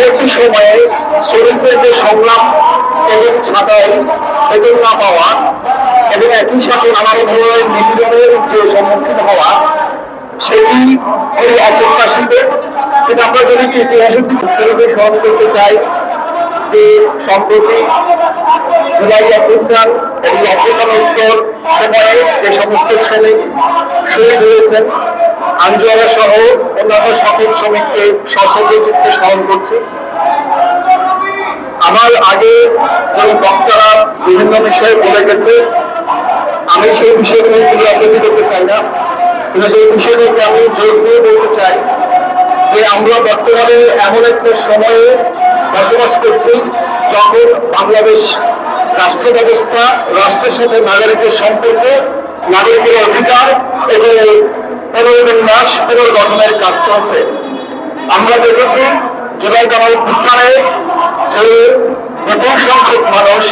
পরবর্তী সময়ে শ্রমিকদের যে সংগ্রাম এবং ছাঁটাই বেতন না পাওয়া এবং একই সাথে নানা ধরনের নিপীড়নের যে সম্মুখীন হওয়া সেটি খুবই অপ্রত্যাশিত। কিন্তু আমরা যদি ইতিহাসের দিকে সেভাবে স্মরণ করতে চাই যে সম্প্রতি জুলাই অভ্যুত্থান এবং অভ্যুত্থানোত্তর সময়ে যে সমস্ত শ্রমিক শহীদ হয়েছেন, আঞ্জুয়ারা সহ অন্যান্য সকল শ্রমিককে সশ্রদ্ধ চিত্তে স্মরণ করছি। আমার আগে যে বক্তারা বিভিন্ন বিষয়ে বলে গেছে, আমি সেই বিষয়গুলো পুনরাবৃত্তি করতে চাই না, কিন্তু সেই বিষয়গুলোকে আমি জোর দিয়ে বলতে চাই যে আমরা বর্তমানে এমন একটা সময়ে বসবাস করছি যখন বাংলাদেশ রাষ্ট্র ব্যবস্থা, রাষ্ট্রের সাথে নাগরিকের সম্পর্ক, নাগরিকের অধিকার এবং পুনর্বিন্যাস পুনর্গঠনের কাজ চলছে। আমরা দেখেছি জুলাই গণঅভ্যুত্থানে যে বিপুল সংখ্যক মানুষ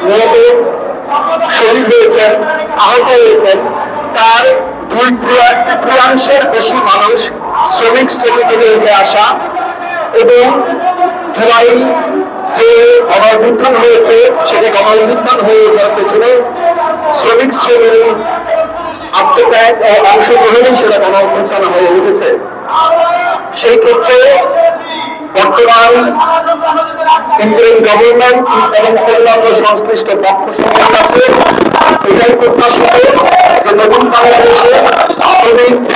নিহত, শহীদ হয়েছেন, আহত হয়েছেন, তার দুই তৃতীয়াংশের বেশি মানুষ শ্রমিক শ্রেণী থেকে উঠে আসা এবং জুলাই যে গণঅভ্যুত্থান হয়েছে সেটি গণঅভ্যুত্থান হয়ে ওঠার পেছনে শ্রমিক শ্রেণীর আত্মত্যাগ ও অংশগ্রহণই সেটা গণঅভ্যুত্থান হয়ে উঠেছে। সেই ক্ষেত্রে বর্তমান ইন্টারিম গভর্নমেন্ট এবং অন্যান্য সংশ্লিষ্ট পক্ষ সমূহের কাছে এটাই প্রত্যাশিত যে নতুন বাংলাদেশে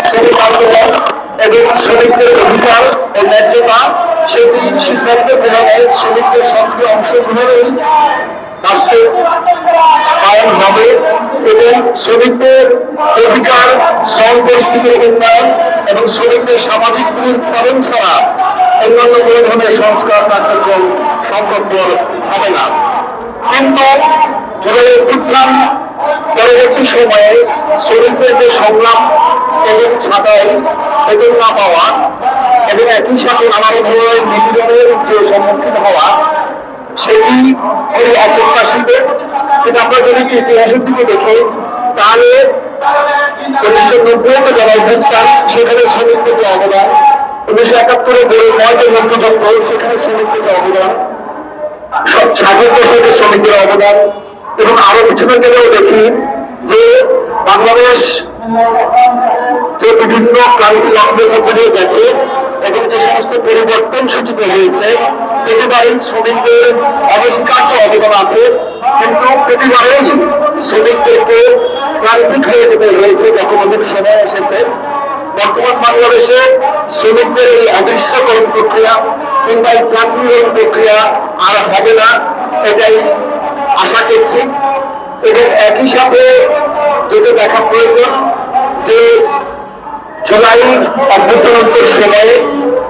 শ্রমিক আন্দোলন এবং শ্রমিকদের অধিকার ও ন্যায্যতা সেটি সিদ্ধান্ত গ্রহণে শ্রমিকদের সক্রিয় অংশগ্রহণের বাস্তব কায়ন হবে এবং শ্রমিকদের অধিকার, শ্রম পরিস্থিতির উন্নয়ন এবং শ্রমিকদের সামাজিক পুনরুত্থান ছাড়া অন্যান্য কোনো ধরনের সংস্কার কার্যক্রম সম্ভবপর হবে না। কিন্তু জুলাই অভ্যুত্থান পরবর্তী সময়ে শ্রমিকদের যে সংগ্রাম এবং ছাঁটাই বেতন না পাওয়া এবং একই সাথে নানা ধরনের নিপীড়নের যে সম্মুখীন হওয়া সেটি খুবই অপ্রত্যাশিত। কিন্তু আমরা যদি ইতিহাসের দিকে দেখি তাহলে 1990 যে গণঅভ্যুত্থান সেখানে শ্রমিকদের যে অবদান, 1971 যে মুক্তিযুদ্ধ সেখানে শ্রমিকদের যে অবদান, 60 দশকের শ্রমিকদের অবদান এবং আরো পিছনে গেলেও দেখি যে বাংলাদেশ যে বিভিন্ন ক্রান্তি লগ্নের মধ্যে দিয়ে গেছে এবং যে সমস্ত পরিবর্তন সূচিত হয়েছে প্রতিবারই শ্রমিকদের অনস্বীকার্য অবদান আছে, কিন্তু প্রতিবারেই শ্রমিকদেরকে প্রান্তিক হয়ে যেতে হয়েছে যখন ওদের সময় এসেছে। বর্তমান বাংলাদেশে শ্রমিকদের এই অদৃশ্যকরণ প্রক্রিয়া কিংবা এই প্রান্তিকরণ প্রক্রিয়া আর হবে না, এটাই আশা করছি। এবং একই সাথে যেটা দেখা প্রয়োজন যে জুলাই অভ্যুত্থানোত্তর সময়ে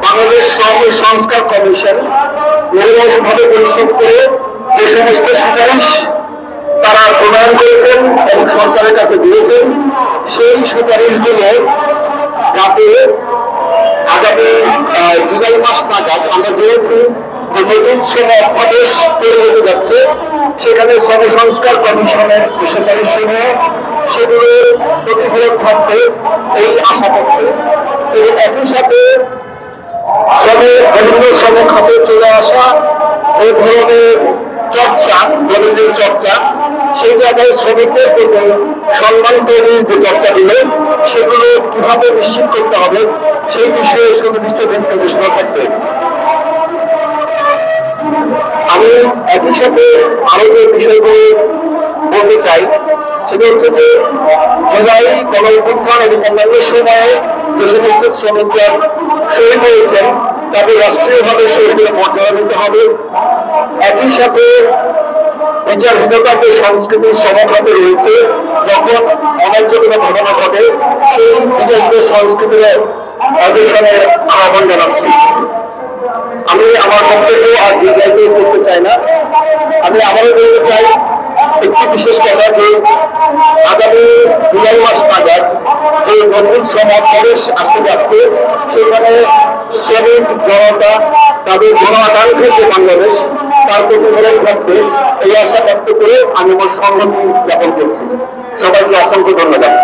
বাংলাদেশ শ্রম সংস্কার কমিশন নিরলসভাবে পরিশ্রম করে যে সমস্ত সুপারিশ তারা প্রণয়ন করেছেন এবং সরকারের কাছে দিয়েছেন, সেই সুপারিশগুলো যাতে আগামী জুলাই মাস নাগাদ আমরা চেয়েছি যে নতুন শ্রম অধ্যাদেশ তৈরি হতে যাচ্ছে, সেখানে শ্রম সংস্কার কমিশনের সুপারিশ সমূহ সেগুলোর প্রতিফলন থাকবে এই আশা করছে। এবং একই সাথে শ্রমের বিভিন্ন শ্রম খাতে চলে আসা যে ধরনের চর্চা, দলিলের চর্চা, সেই জায়গায় শ্রমিকদের প্রতি সম্মান তৈরির যে চর্চাগুলো সেগুলো কিভাবে নিশ্চিত করতে হবে সেই বিষয়ে সুনির্দিষ্ট দিক নির্দেশনা থাকবে। আমি একই সাথে আরো যে বিষয়গুলো বলতে চাই সেটা হচ্ছে যে জুলাই গণঅভ্যুত্থান এবং অন্যান্য সময়ে যে সমস্ত শ্রমিকরা শহীদ হয়েছেন তাদের রাষ্ট্রীয়ভাবে শহীদের মর্যাদা দিতে হবে। একই সাথে বিচারহীনতার যে সংস্কৃতির সমাজে রয়েছে, যখন অন্যায্য কোনো ঘটনা ঘটে সেই বিচারহীন সংস্কৃতির অবসানের আহ্বান জানাচ্ছি। আমি আমার বক্তব্য আর দীর্ঘায়িত করতে চাই না, আমি আবারও বলতে চাই একটি বিশেষ কথা যে আগামী জুলাই মাস নাগাদ যে নতুন শ্রম অধ্যাদেশ আসতে যাচ্ছে সেখানে শ্রমিক জনতা তাদের জন আকাঙ্ক্ষার যে বাংলাদেশ তার প্রতিফলন থাকবে এই আশা ব্যক্ত করে আমি আমার সংহতি জ্ঞাপন করছি। সবাইকে অসংখ্য ধন্যবাদ।